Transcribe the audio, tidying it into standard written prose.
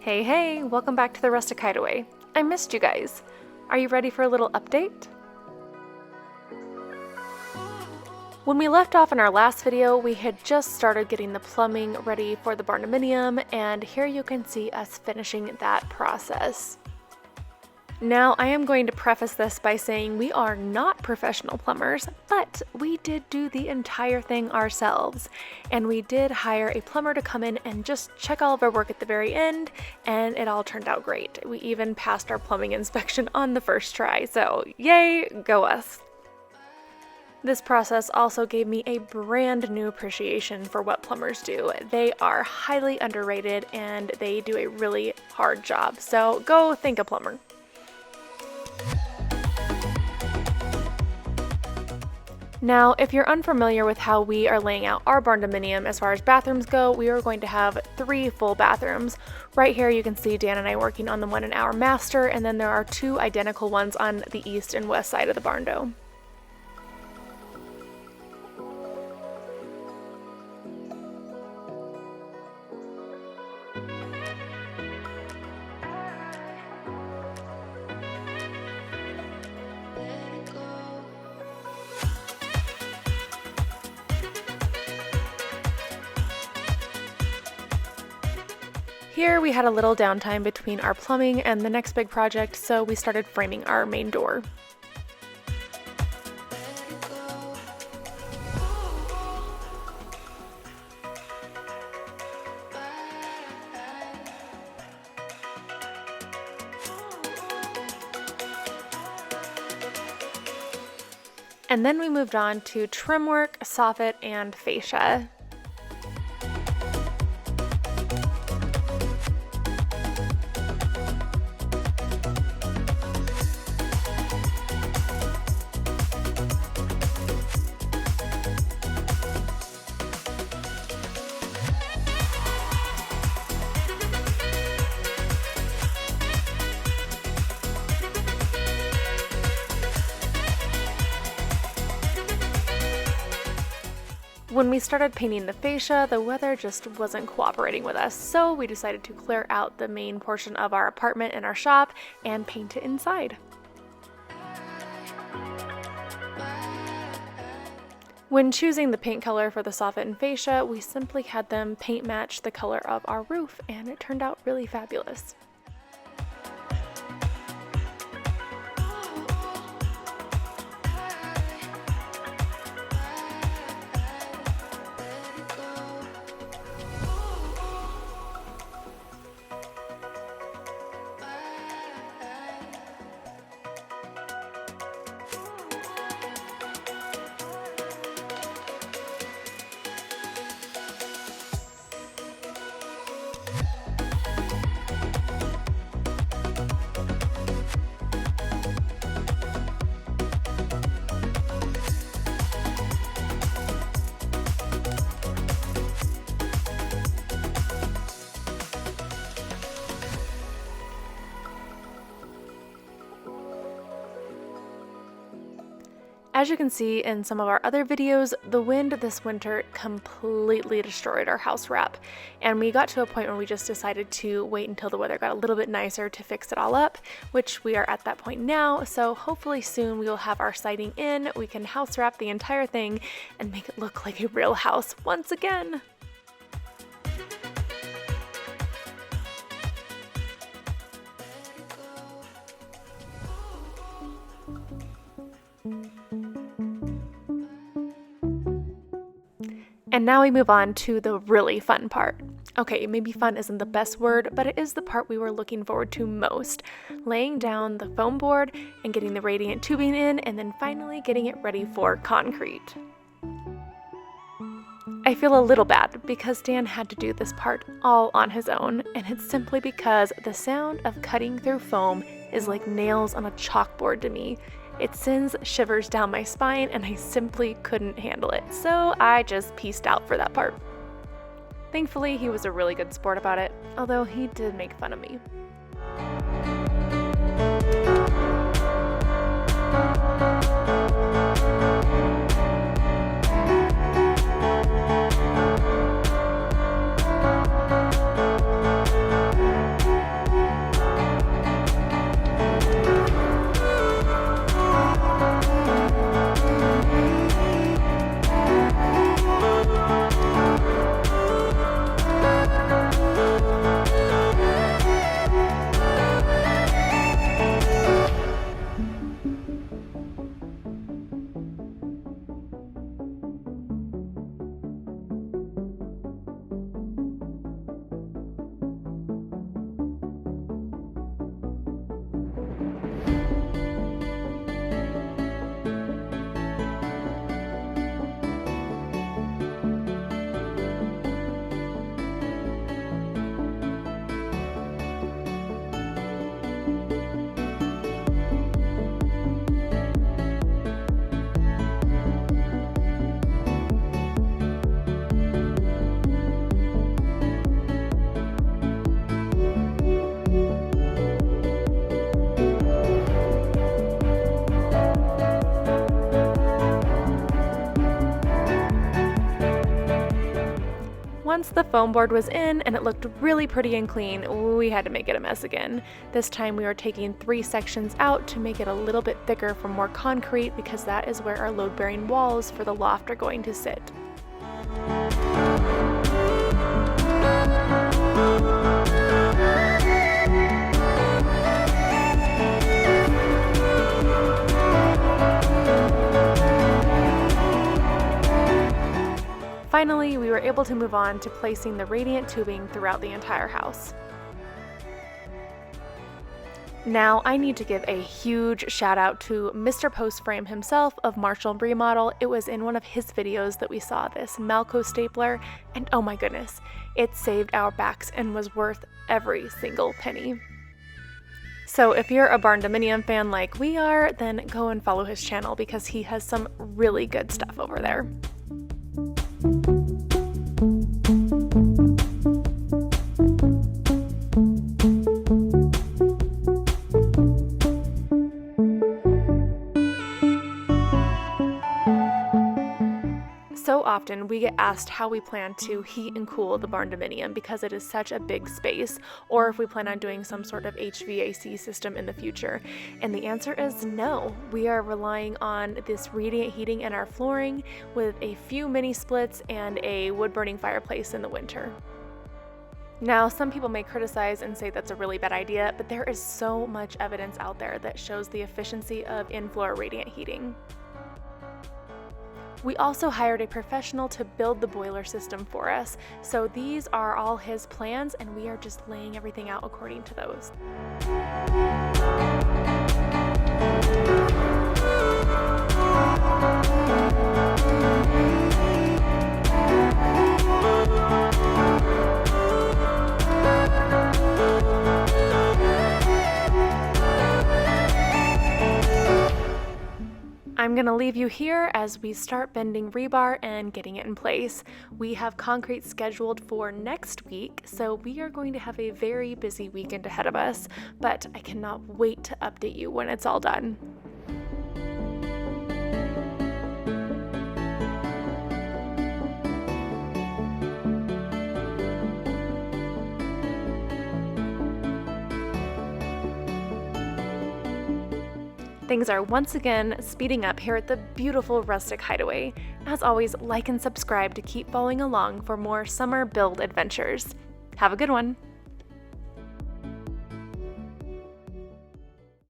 Hey, welcome back to the Rustic Hideaway. I missed you guys. Are you ready for a little update? When we left off in our last video, we had just started getting the plumbing ready for the Barndominium, and here you can see us finishing that process. Now, I am going to preface this by saying we are not professional plumbers, but we did do the entire thing ourselves. And we did hire a plumber to come in and just check all of our work at the very end, and it all turned out great. We even passed our plumbing inspection on the first try, so yay, go us. This process also gave me a brand new appreciation for what plumbers do. They are highly underrated and they do a really hard job, so go thank a plumber. Now, if you're unfamiliar with how we are laying out our Barndominium as far as bathrooms go, we are going to have 3 full bathrooms. Right here you can see Dan and I working on the one in our master, and then there are 2 identical ones on the east and west side of the barndo. Here we had a little downtime between our plumbing and the next big project, so we started framing our main door. And then we moved on to trim work, soffit, and fascia. When we started painting the fascia, the weather just wasn't cooperating with us, so we decided to clear out the main portion of our apartment and our shop and paint it inside. When choosing the paint color for the soffit and fascia, we simply had them paint match the color of our roof, and it turned out really fabulous. As you can see in some of our other videos, the wind this winter completely destroyed our house wrap, and we got to a point where we just decided to wait until the weather got a little bit nicer to fix it all up, which we are at that point now, so hopefully soon we will have our siding in, we can house wrap the entire thing and make it look like a real house once again. And now we move on to the really fun part. Okay, maybe fun isn't the best word, but it is the part we were looking forward to most. Laying down the foam board and getting the radiant tubing in, and then finally getting it ready for concrete. I feel a little bad because Dan had to do this part all on his own, and it's simply because the sound of cutting through foam is like nails on a chalkboard to me. It sends shivers down my spine and I simply couldn't handle it, so I just peaced out for that part. Thankfully, he was a really good sport about it, although he did make fun of me. once the foam board was in and it looked really pretty and clean, we had to make it a mess again. This time we were taking 3 sections out to make it a little bit thicker for more concrete, because that is where our load-bearing walls for the loft are going to sit. Finally, we were able to move on to placing the radiant tubing throughout the entire house. Now, I need to give a huge shout out to Mr. Post Frame himself of Marshall Remodel. It was in one of his videos that we saw this Malco stapler, and oh my goodness, it saved our backs and was worth every single penny. So if you're a Barndominium fan like we are, then go and follow his channel because he has some really good stuff over there. So often we get asked how we plan to heat and cool the Barndominium because it is such a big space, or if we plan on doing some sort of HVAC system in the future. And the answer is no. We are relying on this radiant heating in our flooring with a few mini splits and a wood-burning fireplace in the winter. Now, some people may criticize and say that's a really bad idea, but there is so much evidence out there that shows the efficiency of in-floor radiant heating. We also hired a professional to build the boiler system for us, so these are all his plans and we are just laying everything out according to those. I'm going to leave you here as we start bending rebar and getting it in place. We have concrete scheduled for next week, so we are going to have a very busy weekend ahead of us, but I cannot wait to update you when it's all done. Things are once again speeding up here at the beautiful rustic hideaway. As always, like and subscribe to keep following along for more summer build adventures. Have a good one!